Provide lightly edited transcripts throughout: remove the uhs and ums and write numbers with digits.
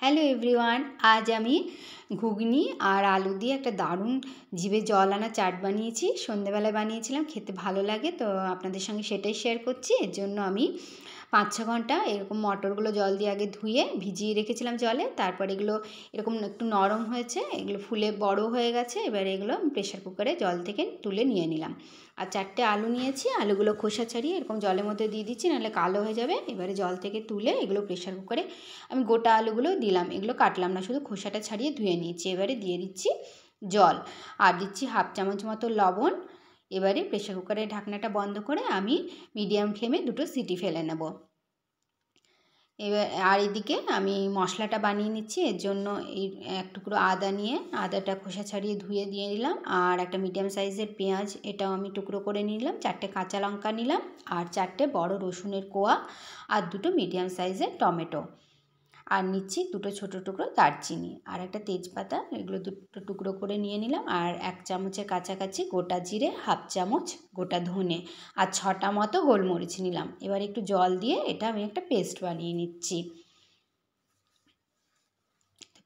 Hello everyone, আজ আমি ঘুগনি আর আলু দিয়ে একটা দারুণ জিভে জল আনা চাট বানিয়েছি। সন্ধেবেলায় বানিয়েছিলাম, খেতে ভালো লাগে, তো আপনাদের সঙ্গে সেটাই শেয়ার করছি। এর জন্য আমি 5-6 ঘন্টা এরকম মটরগুলো জল দিয়ে আগে ধুয়ে ভিজিয়ে রেখেছিলাম জলে। তারপর এগুলো এরকম একটু নরম হয়েছে, এগুলো ফুলে বড় হয়ে গেছে। এবার এগুলো প্রেশার কুকারে জল থেকে তুলে নিয়ে নিলাম। আর 4টে আলু নিয়েছি, আলুগুলো খোসা ছাড়িয়ে এরকম জলের মধ্যে দিয়ে দিচ্ছি, নাহলে কালো হয়ে যাবে। এবারে জল থেকে তুলে এগুলো প্রেশার কুকারে আমি গোটা আলুগুলো দিলাম, এগুলো কাটলাম না, শুধু খোসাটা ছাড়িয়ে ধুয়ে নিয়েছি। এবারে দিয়ে দিচ্ছি জল আর দিচ্ছি 1/2 চামচ মতো লবণ। এবারে প্রেশার কুকারের ঢাকনাটা বন্ধ করে আমি মিডিয়াম ফ্লেমে 2টো সিটি ফেলে নেব। এবার আর এদিকে আমি মশলাটা বানিয়ে নিচ্ছি। এর জন্য এই এক টুকরো আদা নিয়ে আদাটা খোসা ছাড়িয়ে ধুয়ে দিয়ে নিলাম, আর একটা মিডিয়াম সাইজের পেঁয়াজ, এটাও আমি টুকরো করে নিলাম। 4টে কাঁচা লঙ্কা নিলাম, আর 4টে বড় রসুনের কোয়া, আর 2টো মিডিয়াম সাইজের টমেটো, আর নিচ্ছি 2টো ছোটো টুকরো দারচিনি, আর একটা তেজপাতা, এগুলো 2টো টুকরো করে নিয়ে নিলাম। আর 1 চামচের কাছাকাছি গোটা জিরে, 1/2 চামচ গোটা ধনে, আর 6টা মতো গোলমরিচ নিলাম। এবার একটু জল দিয়ে এটা আমি একটা পেস্ট বানিয়ে নিচ্ছি।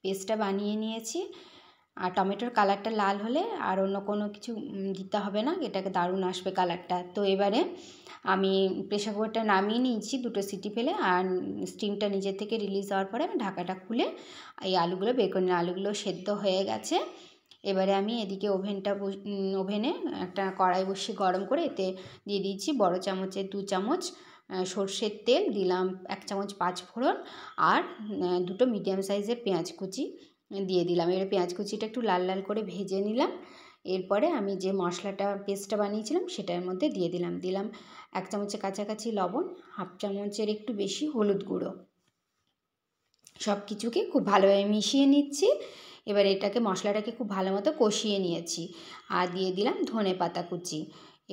পেস্টটা বানিয়ে নিয়েছি। আর টমেটোর কালারটা লাল হলে আর অন্য কোনো কিছু দিতে হবে না, এটাকে দারুণ আসবে কালারটা। তো এবারে আমি প্রেসার কুকারটা নামিয়ে নিয়েছি 2টো সিটি ফেলে, আর স্টিমটা নিজের থেকে রিলিজ হওয়ার পরে আমি ঢাকাটা খুলে এই আলুগুলো বের করে নিলাম। আলুগুলো সেদ্ধ হয়ে গেছে। এবারে আমি এদিকে ওভেনে একটা কড়াই বসিয়ে গরম করে এতে দিয়ে দিয়েছি বড় চামচের 2 চামচ সর্ষের তেল, দিলাম 1 চামচ 5 ফোড়ন, আর 2টো মিডিয়াম সাইজের পেঁয়াজ কুচি দিয়ে দিলাম। এবার পেঁয়াজ কুচিটা একটু লাল লাল করে ভেজে নিলাম। এরপরে আমি যে মশলাটা পেস্টটা বানিয়েছিলাম সেটার মধ্যে দিয়ে দিলাম 1 চামচের কাছাকাছি লবণ, 1/2 চামচের একটু বেশি হলুদ গুঁড়ো। সব কিছুকে খুব ভালোভাবে মিশিয়ে নিচ্ছি। এবার এটাকে মশলাটাকে খুব ভালো মতো কষিয়ে নিয়েছি, আর দিয়ে দিলাম ধনে পাতা কুচি।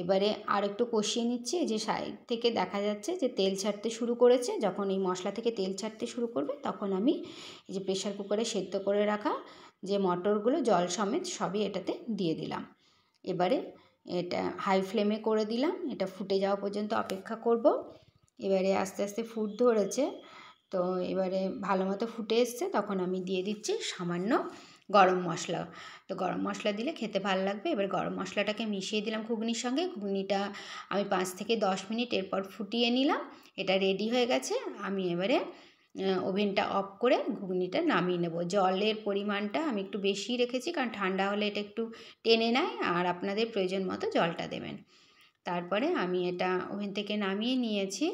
এবারে আর একটু কষিয়ে নিচ্ছি। এই যে সাইড থেকে দেখা যাচ্ছে যে তেল ছাড়তে শুরু করেছে, যখন এই মশলা থেকে তেল ছাড়তে শুরু করবে তখন আমি এই যে প্রেশার কুকারে সেদ্ধ করে রাখা যে মটরগুলো জল সমেত সবই এটাতে দিয়ে দিলাম। এবারে এটা হাই ফ্লেমে করে দিলাম, এটা ফুটে যাওয়া পর্যন্ত অপেক্ষা করব। এবারে আস্তে আস্তে ফুট ধরেছে, তো এবারে ভালো মতো ফুটে এসছে, তখন আমি দিয়ে দিচ্ছি সামান্য গরম মশলা। তো গরম মশলা দিলে খেতে ভালো লাগবে। এবার গরম মশলাটাকে মিশিয়ে দিলাম ঘুগনির সঙ্গে। ঘুগনিটা আমি 5 থেকে 10 মিনিট এরপর ফুটিয়ে নিলাম। এটা রেডি হয়ে গেছে। আমি এবারে ওভেনটা অফ করে ঘুগনিটা নামিয়ে নেব। জলের পরিমাণটা আমি একটু বেশি রেখেছি, কারণ ঠান্ডা হলে এটা একটু টেনে নেয়, আর আপনাদের প্রয়োজন মতো জলটা দেবেন। তারপরে আমি এটা ওভেন থেকে নামিয়ে নিয়েছি।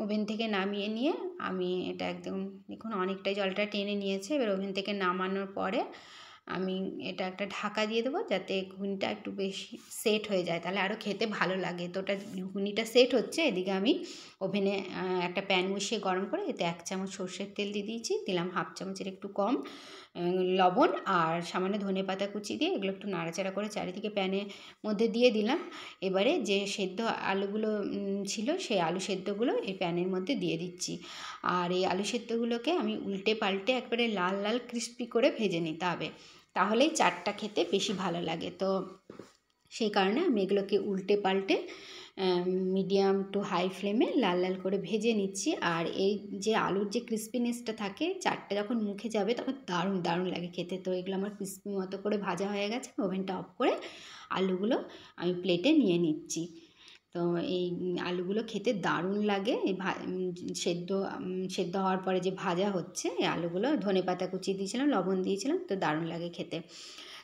ওভেন থেকে নামিয়ে নিয়ে আমি এটা একদম দেখুন অনেকটাই জলটা টেনে নিয়েছে। এবার ওভেন থেকে নামানোর পরে আমি এটা একটা ঢাকা দিয়ে দেবো, যাতে ঘুগনিটা একটু বেশি সেট হয়ে যায়, তাহলে আরও খেতে ভালো লাগে। তো ওটা ঘুগনিটা সেট হচ্ছে, এদিকে আমি ওভেনে একটা প্যান বসিয়ে গরম করে এতে 1 চামচ সর্ষের তেল দিয়ে দিয়েছি, দিলাম 1/2 চামচের একটু কম লবণ, আর সামান্য ধনে পাতা কুচি দিয়ে এগুলো একটু নাড়াচাড়া করে চারিদিকে প্যানের মধ্যে দিয়ে দিলাম। এবারে যে সেদ্ধ আলুগুলো ছিল সেই আলু সেদ্ধগুলো এই প্যানের মধ্যে দিয়ে দিচ্ছি, আর এই আলু সেদ্ধগুলোকে আমি উল্টে পাল্টে একবারে লাল লাল ক্রিস্পি করে ভেজে নিতে হবে, তাহলেই চাটটা খেতে বেশি ভালো লাগে। তো সেই কারণে আমি এগুলোকে উল্টে পাল্টে মিডিয়াম টু হাই ফ্লেমে লাল লাল করে ভেজে নিচ্ছি। আর এই যে আলুর যে ক্রিস্পিনেসটা থাকে, চাটটা যখন মুখে যাবে তখন দারুণ দারুণ লাগে খেতে। তো এগুলো আমার ক্রিস্পি মতো করে ভাজা হয়ে গেছে। ওভেনটা অফ করে আলুগুলো আমি প্লেটে নিয়ে নিচ্ছি। তো এই আলুগুলো খেতে দারুণ লাগে। এই সেদ্ধ হওয়ার পরে যে ভাজা হচ্ছে এই আলুগুলো, ধনেপাতা কুচি দিয়েছিলাম, লবণ দিয়েছিলাম, তো দারুণ লাগে খেতে।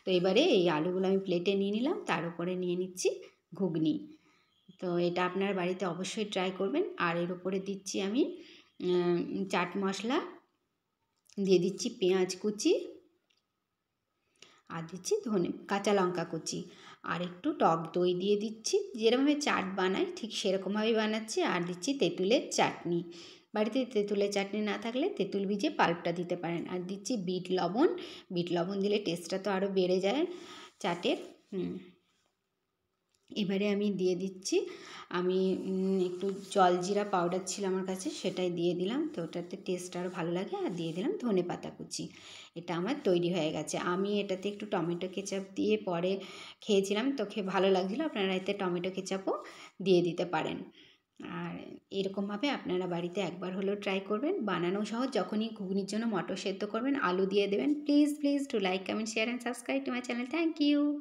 তো এবারে এই আলুগুলো আমি প্লেটে নিয়ে নিলাম, তার উপরে নিয়ে নিচ্ছি ঘুগনি। তো এটা আপনার বাড়িতে অবশ্যই ট্রাই করবেন। আর এর উপরে দিচ্ছি আমি চাট মশলা, দিয়ে দিচ্ছি পেঁয়াজ কুচি, আর দিচ্ছি কাঁচা লঙ্কা কুচি, আর একটু টক দই দিয়ে দিচ্ছি। যেরকমভাবে চাট বানাই ঠিক সেরকমভাবেই বানাচ্ছি। আর দিচ্ছি তেঁতুলের চাটনি। বাড়িতে তেঁতুলের চাটনি না থাকলে তেঁতুল ভিজে পাল্পটা দিতে পারেন। আর দিচ্ছি বিট লবণ। বিট লবণ দিলে টেস্টটা তো আরও বেড়ে যায় চাটের। এবারে আমি দিয়ে দিচ্ছি, আমি একটু জলজিরা পাউডার ছিল আমার কাছে, সেটাই দিয়ে দিলাম, তো ওটাতে টেস্ট আরও ভালো লাগে। আর দিয়ে দিলাম ধনে পাতা কুচি। এটা আমার তৈরি হয়ে গেছে। আমি এটাতে একটু টমেটো কেচাপ দিয়ে পরে খেয়েছিলাম, তো খেয়ে ভালো লাগছিলো। আপনারা এতে টমেটো কেচাপও দিয়ে দিতে পারেন। আর এরকমভাবে আপনারা বাড়িতে একবার হলেও ট্রাই করবেন, বানানো সহজ। যখনই ঘুগনির জন্য মটর সেদ্ধ করবেন আলু দিয়ে দেবেন। Please to like, comment, share and subscribe to my channel. Thank you.